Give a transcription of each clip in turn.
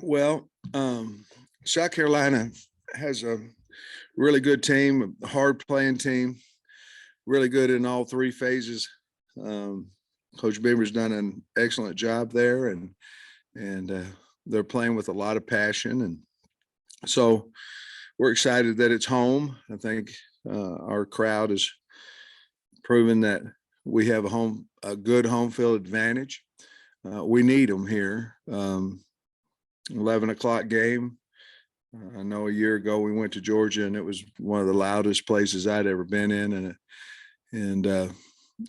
Well, South Carolina has a really good team, a hard playing team, really good in all three phases. Um, Coach Beamer's done an excellent job there, and they're playing with a lot of passion, and so we're excited that it's home. I think our crowd has proven that we have a good home field advantage. We need them here. 11 o'clock game. I know a year ago we went to Georgia and it was one of the loudest places I'd ever been in, and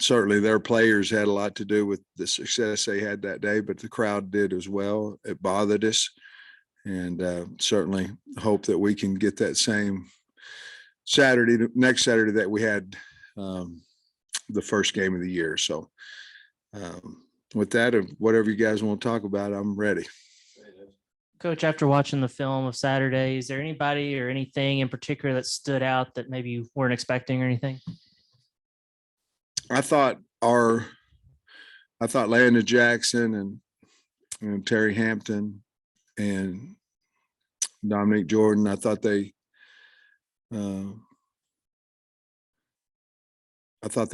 certainly their players had a lot to do with the success they had that day, but the crowd did as well. It bothered us, and certainly hope that we can get that same next Saturday that we had the first game of the year. So with that, whatever you guys want to talk about, I'm ready. Coach, after watching the film of Saturday, is there anybody or anything in particular that stood out that maybe you weren't expecting or anything? I thought Landon Jackson and Terry Hampton and Dominique Jordan, I thought they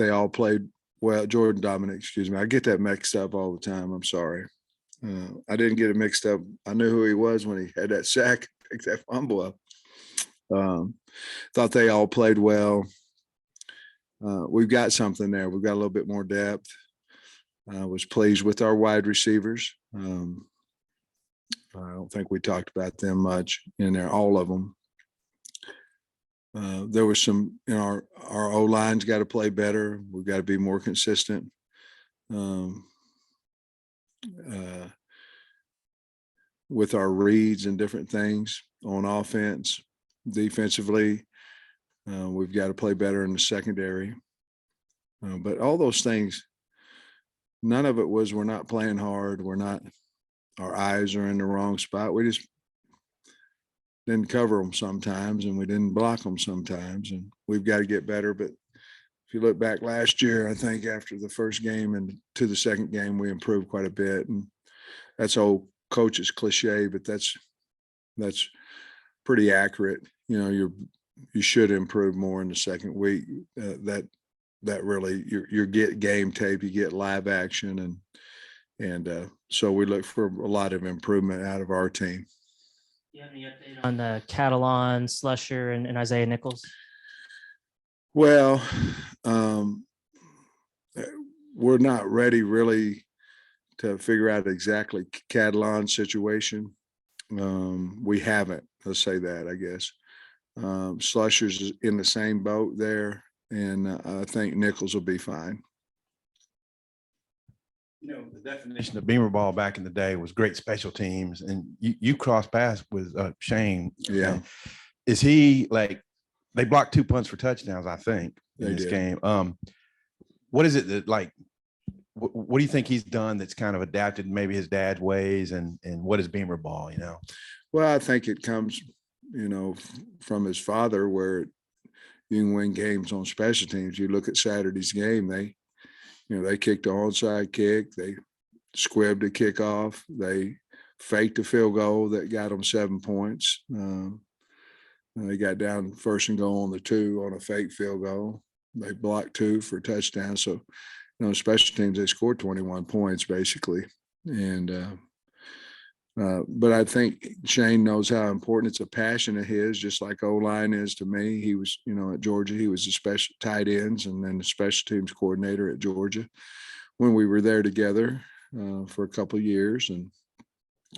all played well. Jordan Dominic, excuse me. I get that mixed up all the time. I'm sorry. I didn't get it mixed up. I knew who he was when he had that sack, picked that fumble up. Thought they all played well. We've got something there. We've got a little bit more depth. I was pleased with our wide receivers. I don't think we talked about them much in there, all of them. There was some, our O-line's got to play better. We've got to be more consistent. With our reads and different things on offense. Defensively, we've got to play better in the secondary. But all those things, none of it was we're not playing hard. Our eyes are in the wrong spot. We just didn't cover them sometimes, and we didn't block them sometimes, and we've got to get better. But if you look back last year, I think after the first game and to the second game, we improved quite a bit. And that's old coach's cliche, but that's pretty accurate. You should improve more in the second week. That really you get game tape, you get live action, and so we look for a lot of improvement out of our team. Do you have any update on the Catalan, Slusher, and Isaiah Nichols? Well, we're not ready really to figure out exactly Catalan's situation. We haven't, let's say that, I guess. Slusher's in the same boat there, and I think Nichols will be fine. The definition of Beamer ball back in the day was great special teams, and you cross paths with Shane. Yeah. Is he like, they blocked 2 punts for touchdowns, I think, in this game. What is it that, like, what do you think he's done that's kind of adapted maybe his dad's ways, and what is Beamer ball, Well, I think it comes, from his father, where you can win games on special teams. You look at Saturday's game, they kicked the onside kick, they squibbed a kickoff, they faked a field goal that got them 7 points. They got down first and goal on the 2 on a fake field goal. They blocked 2 for a touchdown. So, special teams, they scored 21 points basically. And but I think Shane knows how important it's a passion of his, just like O-line is to me. He was, at Georgia, he was the special tight ends and then the special teams coordinator at Georgia when we were there together for a couple of years.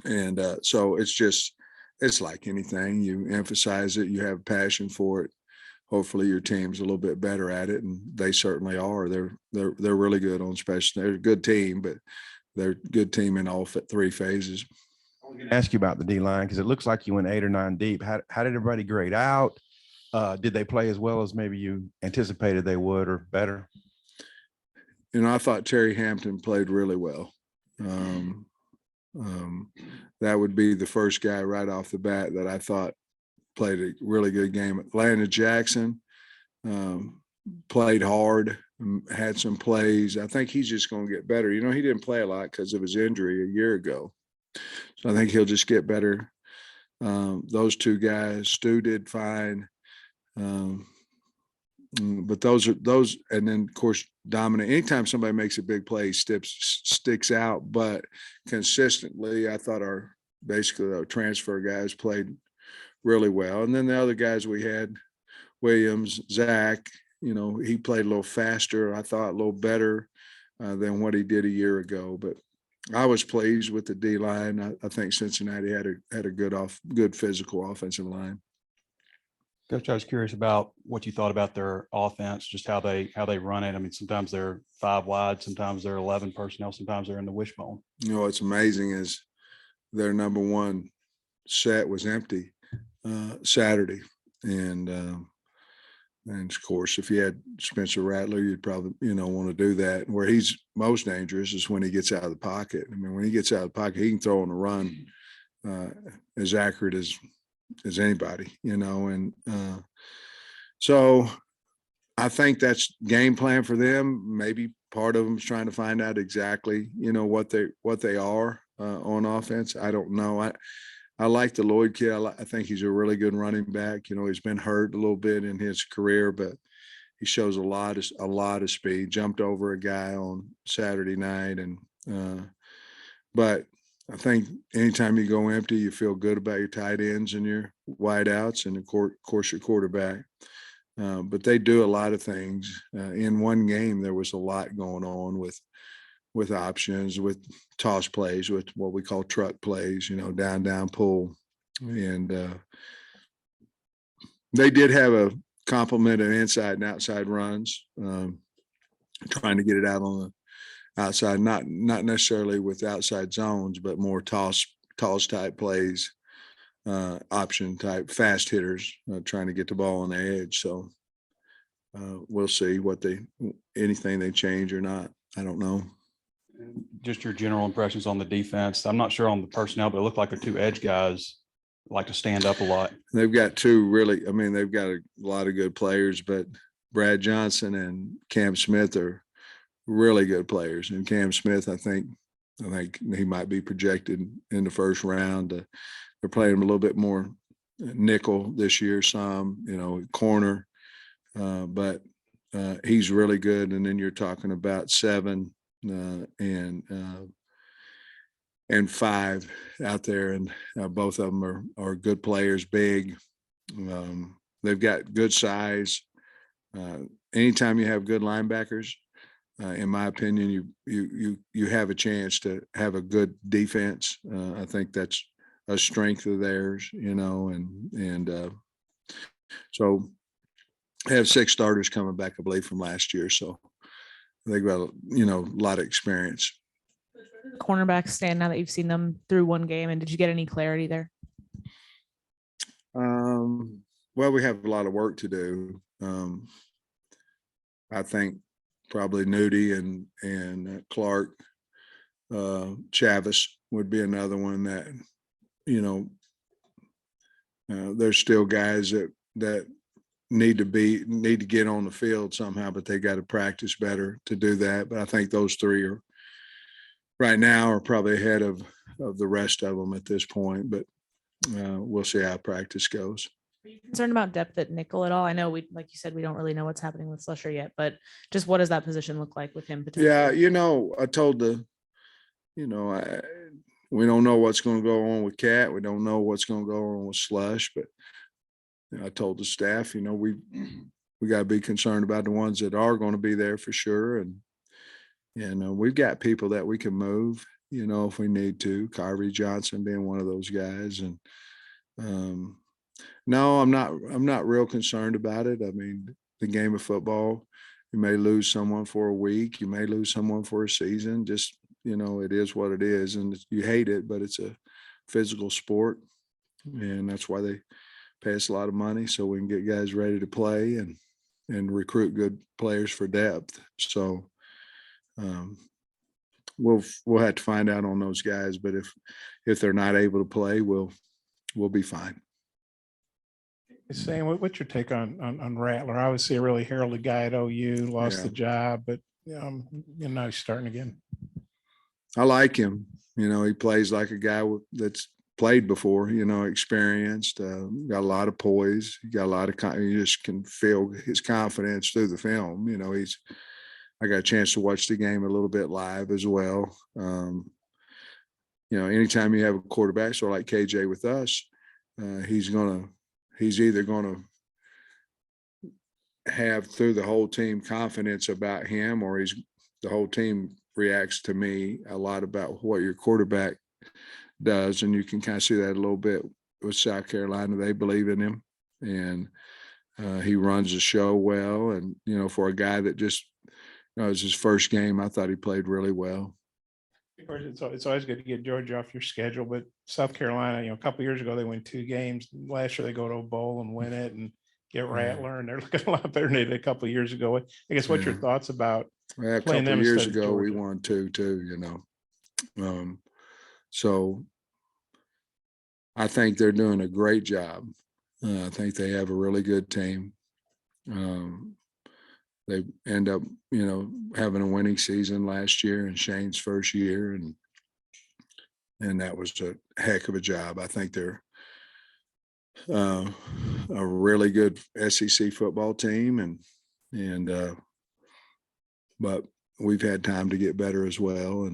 And so it's like anything. You emphasize it, you have a passion for it. Hopefully your team's a little bit better at it, and they certainly are. They're really good on special. They're a good team, but they're a good team in all 3 phases. I was going to ask you about the D-line because it looks like you went 8 or 9 deep. How did everybody grade out? Did they play as well as maybe you anticipated they would, or better? I thought Terry Hampton played really well. That would be the first guy right off the bat that I thought played a really good game. Landon Jackson played hard, had some plays. I think he's just going to get better. He didn't play a lot because of his injury a year ago. So I think he'll just get better. Those two guys, Stu did fine. But those, and then of course, Dominic, anytime somebody makes a big play, sticks out, but consistently, I thought basically our transfer guys played really well. And then the other guys we had, Williams, Zach, he played a little faster. I thought a little better than what he did a year ago, but I was pleased with the D line. I think Cincinnati had a good physical offensive line. Coach, I was curious about what you thought about their offense, just how they run it. I mean, sometimes they're 5 wide, sometimes they're 11 personnel, sometimes they're in the wishbone. What's amazing is their number one set was empty Saturday, and of course, if you had Spencer Rattler, you'd probably want to do that. Where he's most dangerous is when he gets out of the pocket. I mean, when he gets out of the pocket, he can throw on a run as accurate as anybody, and so I think that's game plan for them. Maybe part of them is trying to find out exactly, what they are on offense. I don't know. I like the Lloyd kid. I think he's a really good running back. He's been hurt a little bit in his career, but he shows a lot of speed. Jumped over a guy on Saturday night, and but I think anytime you go empty, you feel good about your tight ends and your wideouts, and of course your quarterback. But they do a lot of things. In one game, there was a lot going on with options, with toss plays, with what we call truck plays, down, pull. And they did have a complement of inside and outside runs, trying to get it out on the outside, not necessarily with outside zones, but more toss type plays, option type fast hitters, trying to get the ball on the edge. So we'll see anything they change or not. I don't know. Just your general impressions on the defense. I'm not sure on the personnel, but it looked like the 2 edge guys like to stand up a lot. They've got they've got a lot of good players, but Brad Johnson and Cam Smith are really good players. And Cam Smith, I think he might be projected in the first round. They're playing him a little bit more nickel this year, corner, but he's really good. And then you're talking about 7 and 5 out there, and both of them are good players, big. They've got good size. Anytime you have good linebackers, in my opinion, you have a chance to have a good defense. I think that's a strength of theirs, and so they have 6 starters coming back, I believe, from last year. So they've got a lot of experience. Cornerbacks stand now that you've seen them through one game, and did you get any clarity there? Well, we have a lot of work to do. I think probably Nudie and Clark, Chavis would be another one that, there's still guys that need to get on the field somehow, but they got to practice better to do that. But I think those 3 are right now are probably ahead of the rest of them at this point, but we'll see how practice goes. Are you concerned about depth at nickel at all? I know like you said, we don't really know what's happening with Slusher yet, but just what does that position look like with him potentially? Yeah, I told we don't know what's going to go on with Cat. We don't know what's going to go on with Slush, but I told the staff, we got to be concerned about the ones that are going to be there for sure. And we've got people that we can move, if we need to, Kyrie Johnson being one of those guys. And no, I'm not real concerned about it. I mean, the game of football, you may lose someone for a week, you may lose someone for a season. Just, it is what it is, and you hate it, but it's a physical sport, and that's why they pay us a lot of money, so we can get guys ready to play and recruit good players for depth. So we'll have to find out on those guys, but if they're not able to play, we'll be fine. Sam, what's your take on Rattler? Obviously a really heralded guy at OU, lost the job, but now he's starting again. I like him. He plays like a guy that's played before, experienced, got a lot of poise, got a lot of, you just can feel his confidence through the film. I got a chance to watch the game a little bit live as well. Anytime you have a quarterback, sort of like KJ with us, he's either going to have through the whole team confidence about him, or the whole team reacts to me a lot about what your quarterback does. And you can kind of see that a little bit with South Carolina. They believe in him, and he runs the show well. And, for a guy that just, it was his first game, I thought he played really well. Of course, it's always good to get Georgia off your schedule, but South Carolina, a couple of years ago, they win 2 games. Last year, they go to a bowl and win it and get Rattler, and they're looking a lot better than they did a couple of years ago. I guess what's your thoughts about a playing couple them of years instead of ago, we Georgia? won 2 too, so I think they're doing a great job. I think they have a really good team. They end up, having a winning season last year in Shane's first year, and that was a heck of a job. I think they're a really good SEC football team, but we've had time to get better as well,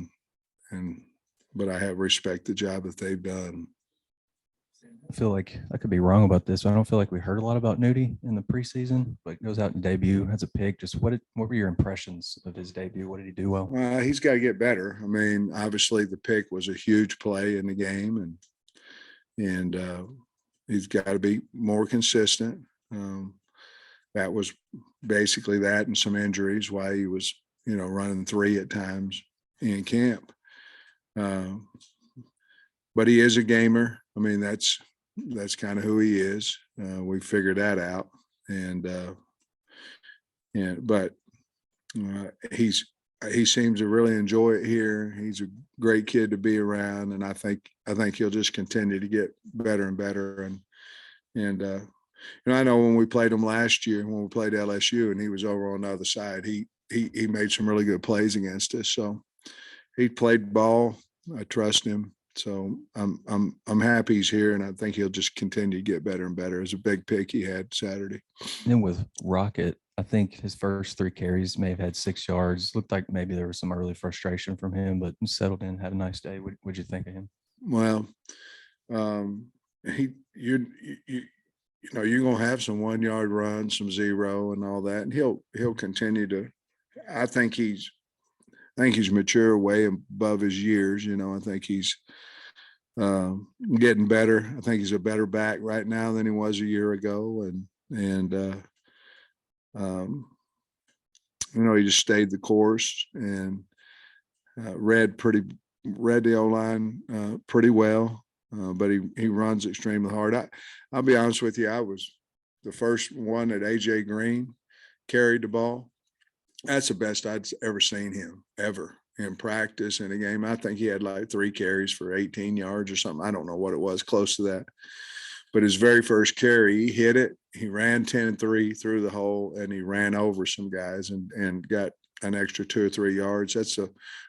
but I have respect the job that they've done. I feel like I could be wrong about this. I don't feel like we heard a lot about Nudie in the preseason, but goes out and debut, has a pick. Just what were your impressions of his debut? What did he do well? He's got to get better. I mean, obviously the pick was a huge play in the game, and he's got to be more consistent. That was basically that, and some injuries, why he was, running 3 at times in camp. But he is a gamer. I mean, that's kind of who he is. We figured that out, but he seems to really enjoy it here. He's a great kid to be around, and I think he'll just continue to get better and better. And I know when we played him last year, when we played LSU, and he was over on the other side, he made some really good plays against us. So he played ball. I trust him. So I'm happy he's here, and I think he'll just continue to get better and better. It was a big pick he had Saturday. And then with Rocket, I think his first 3 carries may have had 6 yards. Looked like maybe there was some early frustration from him, but settled in, had a nice day. What'd you think of him? Well, you're gonna have some 1-yard runs, some 0 and all that, and he'll continue to. I think he's mature way above his years. I think he's getting better. I think he's a better back right now than he was a year ago. And he just stayed the course and read the O-line pretty well. But he runs extremely hard. I'll be honest with you. I was the first one that AJ Green carried the ball. That's the best I'd ever seen him ever in practice in a game. I think he had like 3 carries for 18 yards or something. I don't know what it was, close to that. But his very first carry, he hit it. He ran 10-3 through the hole, and he ran over some guys and got an extra 2 or 3 yards. That's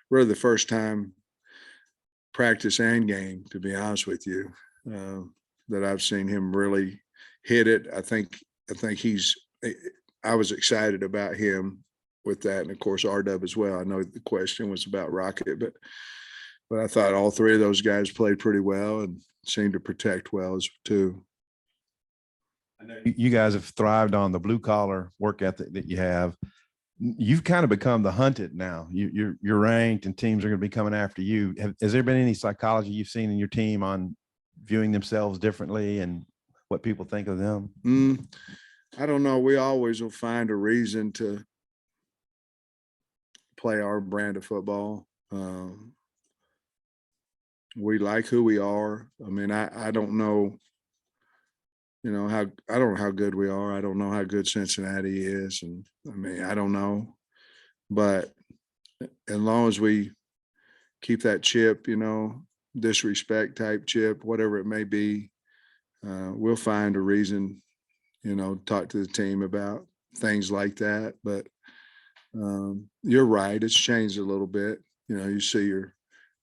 really the first time practice and game, to be honest with you, that I've seen him really hit it. I think I was excited about him with that, and of course RW as well. I know the question was about Rocket, but I thought all 3 of those guys played pretty well and seemed to protect well as too. I know you guys have thrived on the blue collar work ethic that you have. You've kind of become the hunted now. You're ranked, and teams are going to be coming after you. Has there been any psychology you've seen in your team on viewing themselves differently and what people think of them? I don't know. We always will find a reason to play our brand of football. We like who we are. I mean, I don't know, I don't know how good we are. I don't know how good Cincinnati is. And I mean, I don't know, but as long as we keep that chip, disrespect type chip, whatever it may be, we'll find a reason, talk to the team about things like that. But you're right. It's changed a little bit. You see your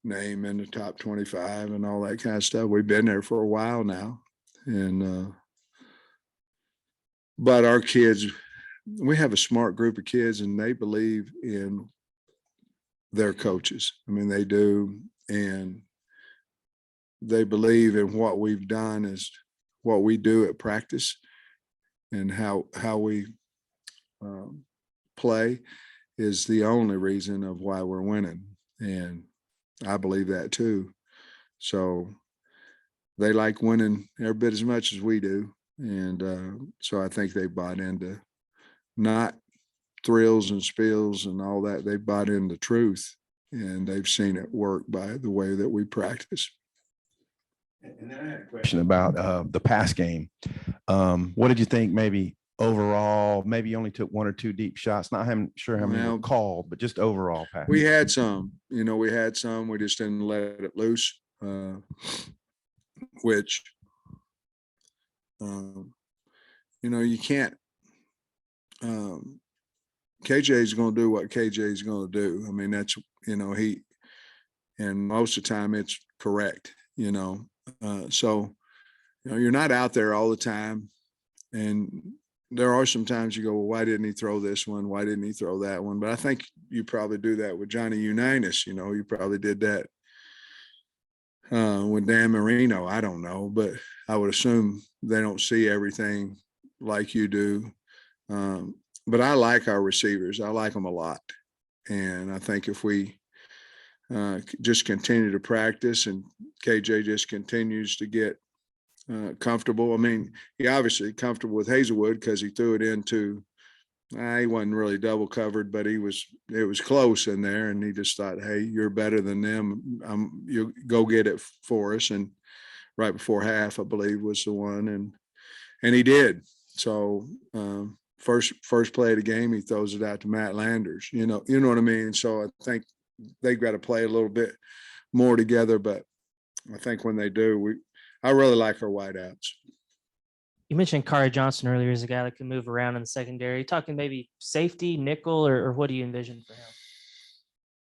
name in the top 25 and all that kind of stuff. We've been there for a while now. And, but our kids, we have a smart group of kids and they believe in their coaches. I mean, they do. And they believe in what we've done is what we do at practice and how we play is the only reason of why we're winning. And I believe that too. So they like winning every bit as much as we do. And so I think they bought into not thrills and spills and all that. They bought into truth and they've seen it work by the way that we practice. And then I had a question about the pass game. What did you think maybe overall? Maybe you only took one or two deep shots. Not sure how many were called, but just overall pass. We had some, we just didn't let it loose, which, you can't, KJ is going to do what KJ is going to do. I mean, that's, and most of the time it's correct, so, you're not out there all the time. And there are some times you go, well, why didn't he throw this one? Why didn't he throw that one? But I think you probably do that with Johnny Unitas. You probably did that with Dan Marino. I don't know, but I would assume they don't see everything like you do. But I like our receivers. I like them a lot. And I think if we just continue to practice and KJ just continues to get comfortable. I mean, he obviously comfortable with Hazelwood because he threw it into, he wasn't really double covered, but it was close in there. And he just thought, hey, you're better than them. You go get it for us. And right before half, I believe, was the one. And he did. So first play of the game, he throws it out to Matt Landers, you know what I mean? So I think they've got to play a little bit more together, but I think when they do, I really like our wideouts. You mentioned Kari Johnson earlier as a guy that can move around in the secondary. Talking maybe safety, nickel, or what do you envision for him?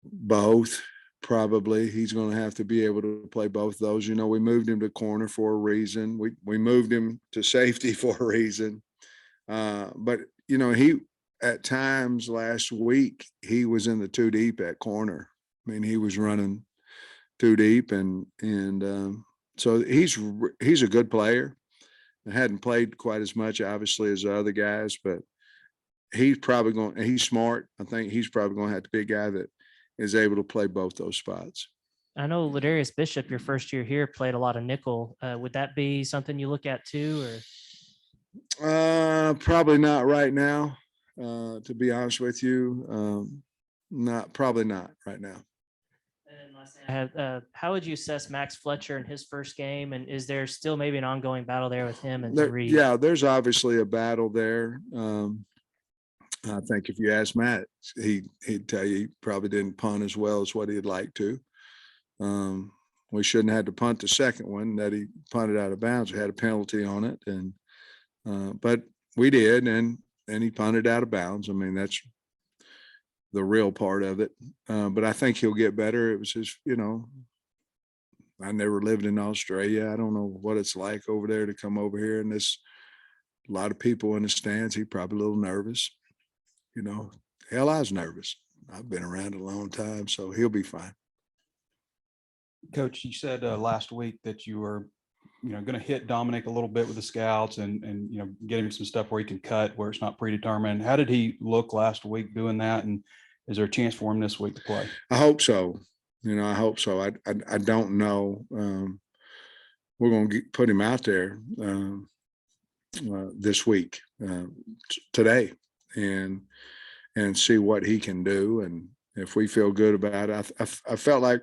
Both, probably. He's going to have to be able to play both those. We moved him to corner for a reason. We moved him to safety for a reason. But he at times last week he was in the two deep at corner. I mean, he was running two deep, and so he's a good player. I hadn't played quite as much, obviously, as the other guys, but he's smart. I think he's probably going to have to be a guy that is able to play both those spots. I know Ladarius Bishop, your first year here, played a lot of nickel. Would that be something you look at too, or? Probably not right now, to be honest with you. Probably not right now. How would you assess Max Fletcher in his first game? And is there still maybe an ongoing battle there with him and Reed? Yeah, there's obviously a battle there. I think if you ask Matt, he'd tell you he probably didn't punt as well as what he'd like to. We shouldn't have had to punt the second one that he punted out of bounds. We had a penalty on it, and but we did, and he punted out of bounds. I mean, that's the real part of it. But I think he'll get better. It was his, I never lived in Australia. I don't know what it's like over there to come over here, and there's a lot of people in the stands. He's probably a little nervous. Hell, I was nervous. I've been around a long time, so he'll be fine. Coach, you said last week that you were, going to hit Dominic a little bit with the scouts and get him some stuff where he can cut, where it's not predetermined. How did he look last week doing that? And is there a chance for him this week to play? I hope so. I hope so. I don't know. We're going to put him out there this week, today, and see what he can do. And if we feel good about it, I felt like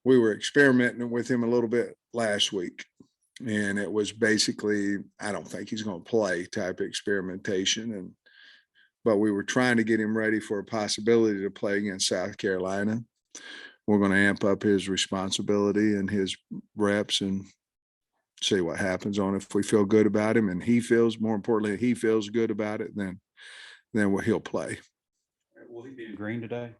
we were experimenting with him a little bit last week. And it was basically, I don't think he's going to play type of experimentation. But we were trying to get him ready for a possibility to play against South Carolina. We're going to amp up his responsibility and his reps and see what happens on it. If we feel good about him and more importantly, he feels good about it, then he'll play. Will he be in green today?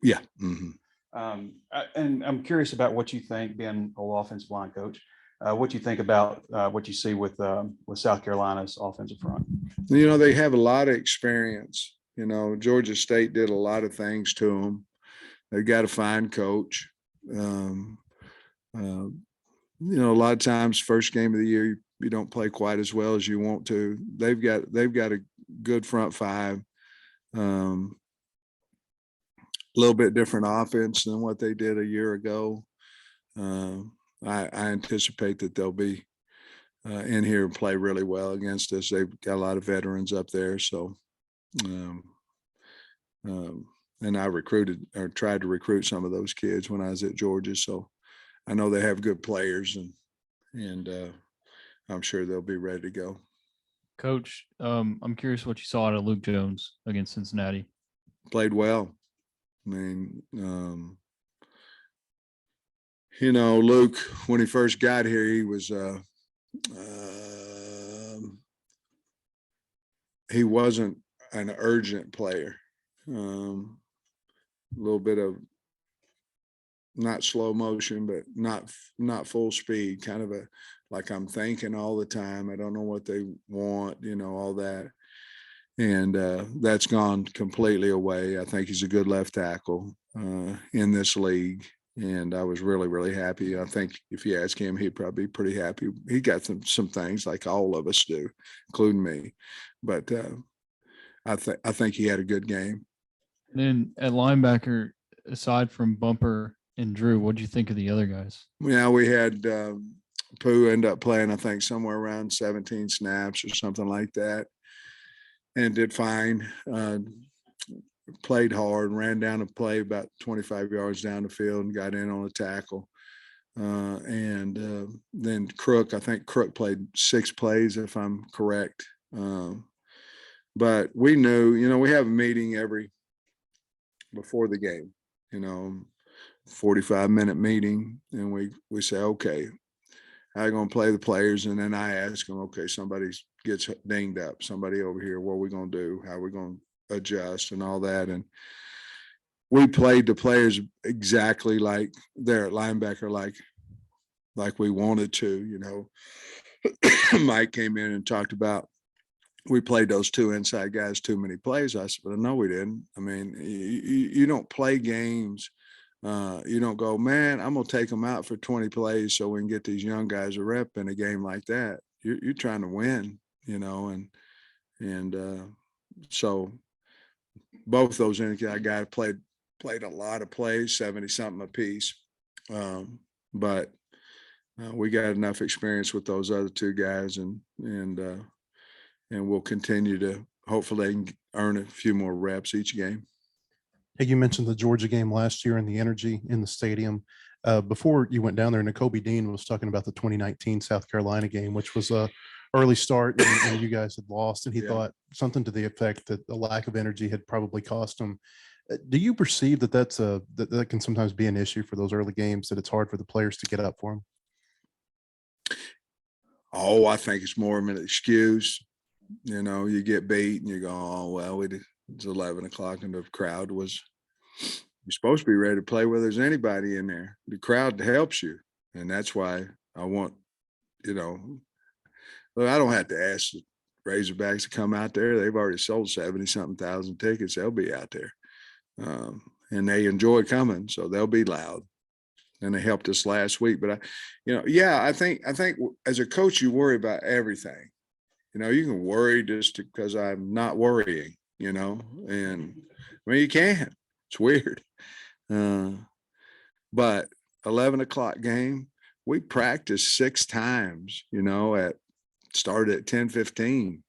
Yeah. Mm-hmm. And I'm curious about what you think, being old offensive line coach, what you think about what you see with South Carolina's offensive front. You know, they have a lot of experience. You know, Georgia State did a lot of things to them. They got a fine coach. You know, a lot of times, first game of the year, you don't play quite as well as you want to. They've got a good front five. A little bit different offense than what they did a year ago. I anticipate that they'll be in here and play really well against us. They've got a lot of veterans up there, so. And I recruited or tried to recruit some of those kids when I was at Georgia, so I know they have good players, and I'm sure they'll be ready to go. Coach, I'm curious what you saw out of Luke Jones against Cincinnati. Played well. I mean, you know, Luke, when he first got here, he was he wasn't an urgent player. A little bit of not slow motion, but not full speed, kind of a, like I'm thinking all the time. I don't know what they want, you know, all that. And that's gone completely away. I think he's a good left tackle in this league. And I was really, really happy. I think if you ask him, he'd probably be pretty happy. He got some things like all of us do, including me. But I think he had a good game. And then at linebacker, aside from Bumper and Drew, what did you think of the other guys? Yeah, we had Pooh end up playing, I think, somewhere around 17 snaps or something like that, and did fine. Played hard, ran down a play about 25 yards down the field and got in on a tackle. And then Crook, I think Crook played 6 plays, if I'm correct. But we knew, you know, we have a meeting before the game, you know, 45-minute meeting. And we say, okay, how are you going to play the players? And then I ask them, okay, somebody gets dinged up, somebody over here, what are we going to do? How are we going to adjust and all that? And we played the players exactly like they're at linebacker, like we wanted to, you know. Mike came in and talked about, we played those 2 inside guys too many plays. I said, well, no, we didn't. I mean, you don't play games. You don't go, man, I'm going to take them out for 20 plays so we can get these young guys a rep in a game like that. You're trying to win, you know, and so both those inside guys played a lot of plays, 70-something apiece. But we got enough experience with those other 2 guys, and we'll continue to hopefully earn a few more reps each game. Hey, you mentioned the Georgia game last year and the energy in the stadium. Before you went down there, Nakobe Dean was talking about the 2019 South Carolina game, which was a early start and you guys had lost, and he thought something to the effect that the lack of energy had probably cost him. Do you perceive that that can sometimes be an issue for those early games, that it's hard for the players to get up for them? Oh, I think it's more of an excuse. You know, you get beat and you go, oh, well, it's 11 o'clock and the crowd was, you're supposed to be ready to play whether there's anybody in there. The crowd helps you. And that's why I want, you know, well, I don't have to ask the Razorbacks to come out there. They've already sold 70-something thousand tickets. They'll be out there. And they enjoy coming, so they'll be loud. And they helped us last week. But I think as a coach, you worry about everything. You know, you can worry just because I'm not worrying, you know, and I mean, you can. It's weird. But 11 o'clock game, we practiced 6 times, you know, started at 10:15.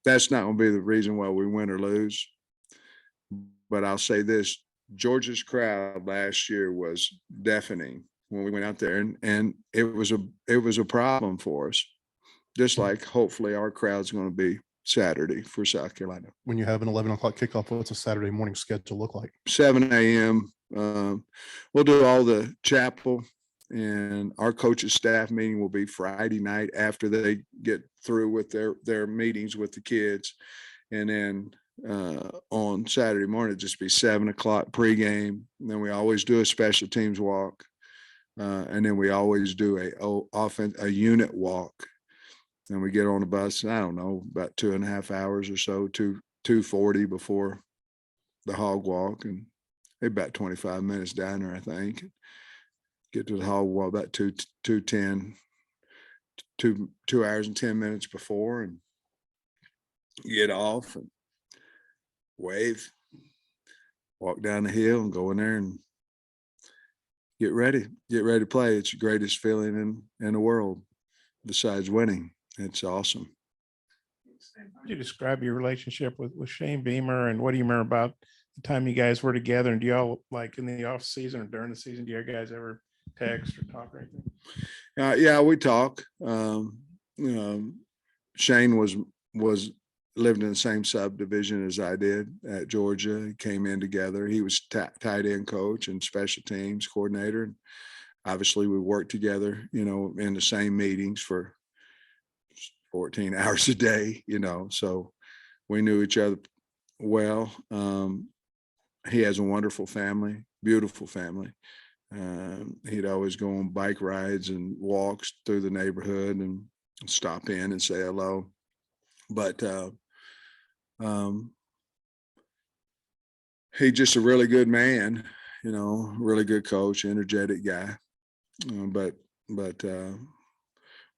That's not going to be the reason why we win or lose. But I'll say this, Georgia's crowd last year was deafening when we went out there, and it was a problem for us, just like hopefully our crowd's going to be Saturday for South Carolina. When you have an 11 o'clock kickoff, what's a Saturday morning schedule look like? 7 a.m. We'll do all the chapel, and our coaches' staff meeting will be Friday night after they get through with their meetings with the kids. And then on Saturday morning, it'd just be 7 o'clock pregame. And then we always do a special teams walk. And then we always do a unit walk. And we get on the bus, I don't know, about 2.5 hours or so, 2:40 before the hog walk, and about 25 minutes down there, I think. Get to the hog walk about 2:10, 2 hours and 10 minutes before, and get off and wave, walk down the hill and go in there and get ready to play. It's the greatest feeling in the world besides winning. It's awesome. How do you describe your relationship with Shane Beamer, and what do you remember about the time you guys were together? And do y'all, like, in the off season or during the season, do you guys ever text or talk or anything? Yeah, we talk. Shane was lived in the same subdivision as I did at Georgia. He came in together. He was tight end coach and special teams coordinator. And obviously we worked together, in the same meetings for 14 hours a day, so we knew each other well. He has a wonderful family, beautiful family. He'd always go on bike rides and walks through the neighborhood and stop in and say hello. But he's just a really good man, really good coach, energetic guy. But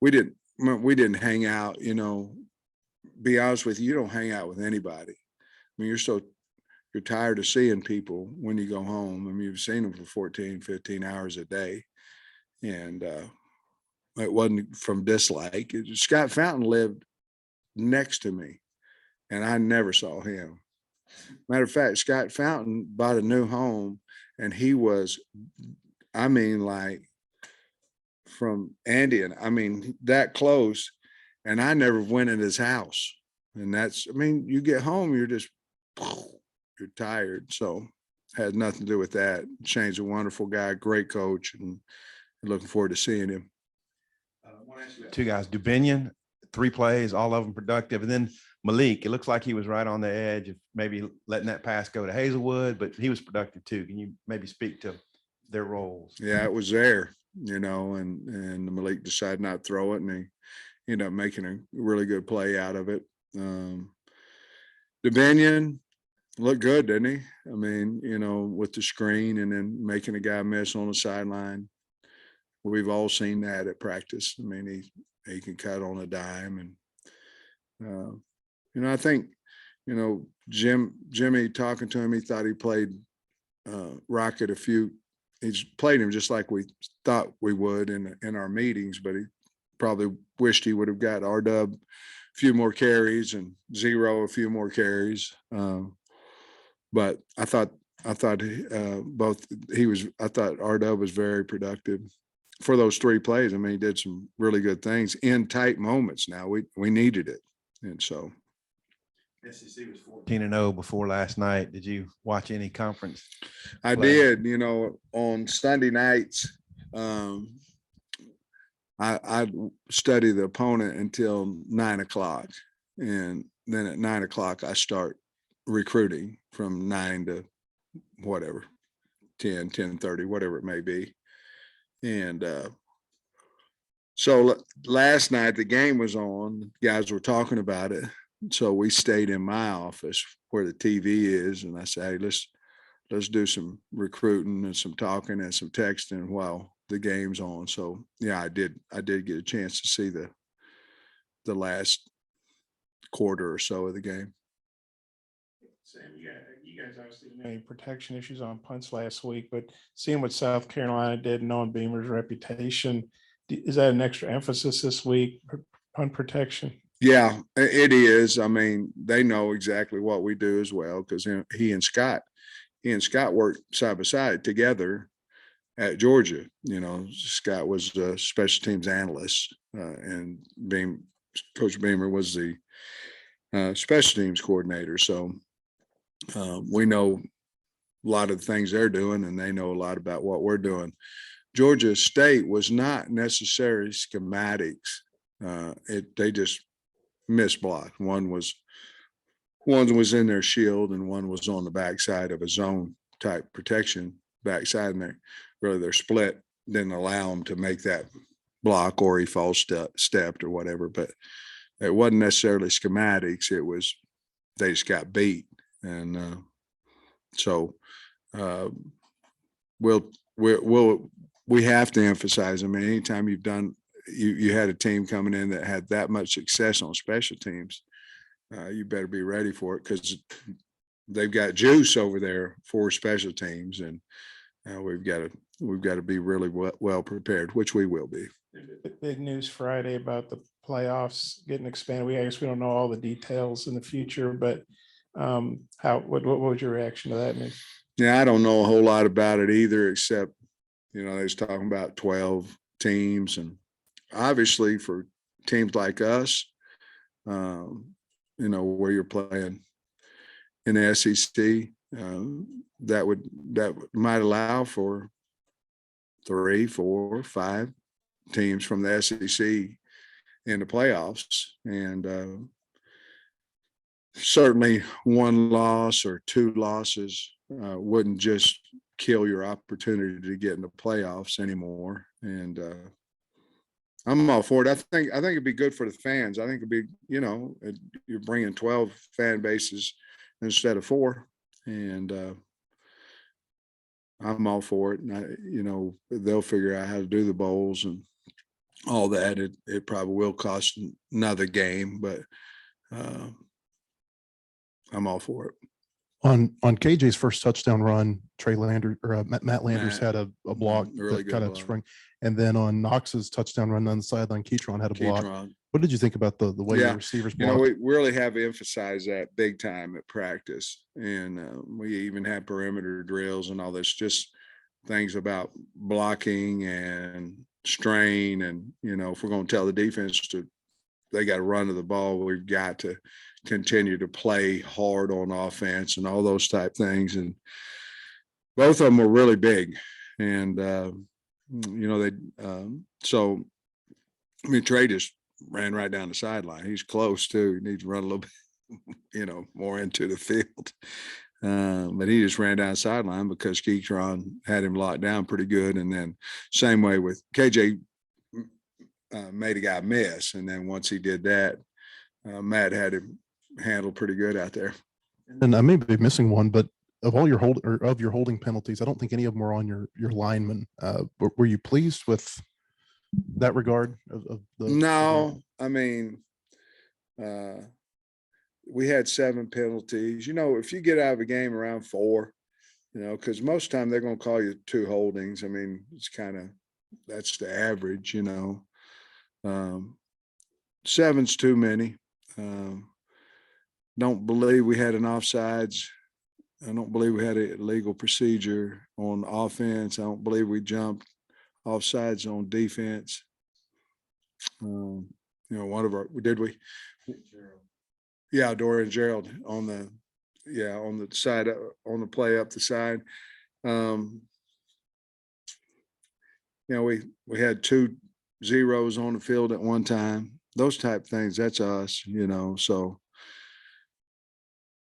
we didn't hang out, be honest with you, you don't hang out with anybody. I mean, you're tired of seeing people when you go home. I mean, you've seen them for 14, 15 hours a day. And it wasn't from dislike. Scott Fountain lived next to me, and I never saw him. Matter of fact, Scott Fountain bought a new home, and he was, like from Andean, that close, and I never went in his house. And you get home, you're just, you're tired. So has nothing to do with that. Shane's a wonderful guy, great coach, and looking forward to seeing him. Two guys, Dubinion, 3 plays, all of them productive. And then Malik, it looks like he was right on the edge of maybe letting that pass go to Hazelwood, but he was productive too. Can you maybe speak to their roles? Yeah, it was there, and Malik decided not to throw it, and he ended up making a really good play out of it. Dubinion looked good, didn't he? With the screen and then making a guy miss on the sideline. We've all seen that at practice. He can cut on a dime. And I think, Jimmy, talking to him, he thought he played Rocket he's played him just like we thought we would in our meetings, but he probably wished he would have got R-Dub a few more carries and Zero a few more carries. But I thought R-Dub was very productive for those 3 plays. He did some really good things in tight moments. Now we needed it. And so SEC was 14-0 before last night. Did you watch any conference? I did, on Sunday nights. I study the opponent until 9 o'clock. And then at 9 o'clock, I start recruiting from 9 to whatever, 10:30, whatever it may be. And so last night the game was on, guys were talking about it. So we stayed in my office where the TV is. And I said, hey, let's do some recruiting and some talking and some texting while the game's on. So yeah, I did get a chance to see the last quarter or so of the game. Sam, you guys obviously didn't have any protection issues on punts last week, but seeing what South Carolina did, knowing Beamer's reputation, is that an extra emphasis this week, punt protection? Yeah, it is. They know exactly what we do as well, because he and Scott worked side by side together at Georgia. Scott was the special teams analyst, and Coach Beamer was the special teams coordinator. So we know a lot of the things they're doing, and they know a lot about what we're doing. Georgia State was not necessarily schematics. They just misblocked. One was one was in their shield and one was on the backside of a zone type protection backside, and their split didn't allow them to make that block, or he false stepped or whatever. But it wasn't necessarily schematics. It was, they just got beat. And so we have to emphasize, I mean, anytime you had a team coming in that had that much success on special teams, you better be ready for it, because they've got juice over there for special teams, and we've got to be really well prepared, which we will be. Big news Friday about the playoffs getting expanded. I guess we don't know all the details in the future, but what was your reaction to that news? Yeah, I don't know a whole lot about it either, except, they was talking about 12 teams, and obviously for teams like us, where you're playing in the SEC, that might allow for 3, 4, 5 teams from the SEC in the playoffs. And certainly one loss or 2 losses wouldn't just kill your opportunity to get in the playoffs anymore. And I'm all for it. I think it'd be good for the fans. I think it'd be, you're bringing 12 fan bases instead of 4, and I'm all for it. And they'll figure out how to do the bowls and all that. It probably will cost another game, but I'm all for it. On KJ's first touchdown run, Matt Landers had a block really that kind of block. sprung. And then on Knox's touchdown run on the sideline, Keytron had a block. What did you think about the way Yeah, the receivers blocked? we really have emphasized that big time at practice. And we even have perimeter drills and all this, just things about blocking and strain. And, if we're going to tell the defense they got to run to the ball, we've got to continue to play hard on offense and all those type things. And both of them were really big. And, so, Trey just ran right down the sideline. He's close too. He needs to run a little bit, more into the field. But he just ran down the sideline because Keytron had him locked down pretty good. And then same way with KJ, made a guy miss. And then once he did that, Matt had him handled pretty good out there. And I may be missing one, but of all your holding penalties, I don't think any of them were on your linemen. Were you pleased with that regard of the? No, I mean, we had 7 penalties. If you get out of a game around 4, because most of the time they're going to call you 2 holdings. I mean, it's that's the average. 7's too many. Don't believe we had an offsides. I don't believe we had a legal procedure on offense. I don't believe we jumped offsides on defense. One of our, did we? Yeah, Dorian Gerald on the side, on the play up the side. We had 2 zeros on the field at one time. Those type things, that's us, so.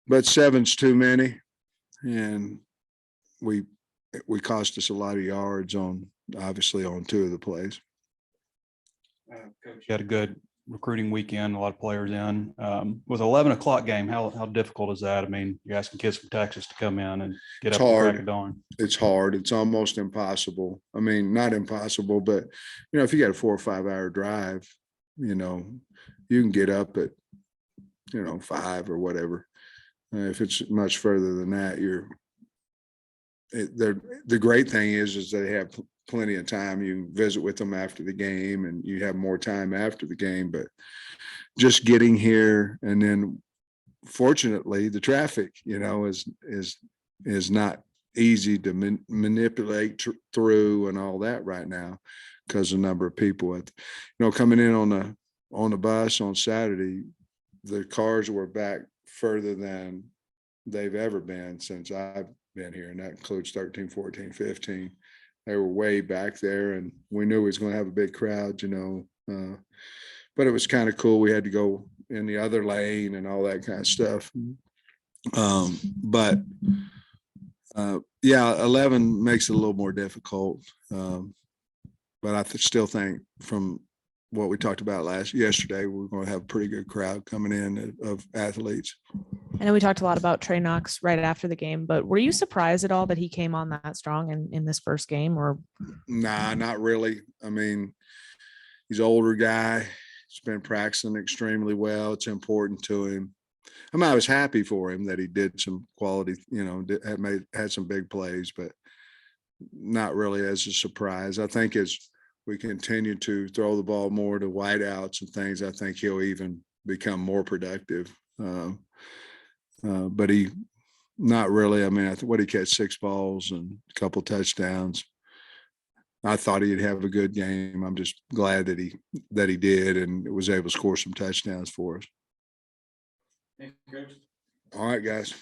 But 7's too many, and we cost us a lot of yards obviously on 2 of the plays. Coach, you had a good recruiting weekend, a lot of players in. With 11 o'clock game, how difficult is that? I mean, you're asking kids from Texas to come in and get up at the crack of dawn. It's hard. It's almost impossible. I mean, not impossible, but if you got a 4 or 5 hour drive, you can get up at 5 or whatever. If it's much further than that, the great thing is they have plenty of time. You visit with them after the game, and you have more time after the game. But just getting here, and then fortunately, the traffic, is not easy to manipulate through and all that right now, because the number of people coming in on the bus on Saturday, the cars were back further than they've ever been since I've been here. And that includes 13, 14, 15. They were way back there, and we knew we was going to have a big crowd, but it was kind of cool. We had to go in the other lane and all that kind of stuff. But yeah, 11 makes it a little more difficult. But I still think from what we talked about yesterday, we're going to have a pretty good crowd coming in of athletes. I know we talked a lot about Trey Knox right after the game, but were you surprised at all that he came on that strong in this first game? Or Nah, not really. I mean, he's an older guy. He's been practicing extremely well. It's important to him. I mean, I was happy for him that he did some quality, had some big plays, but not really as a surprise. I think as we continue to throw the ball more to wideouts and things, I think he'll even become more productive. But he not really. I mean, he catch 6 balls and a couple touchdowns. I thought he'd have a good game. I'm just glad that he did and was able to score some touchdowns for us. All right, guys.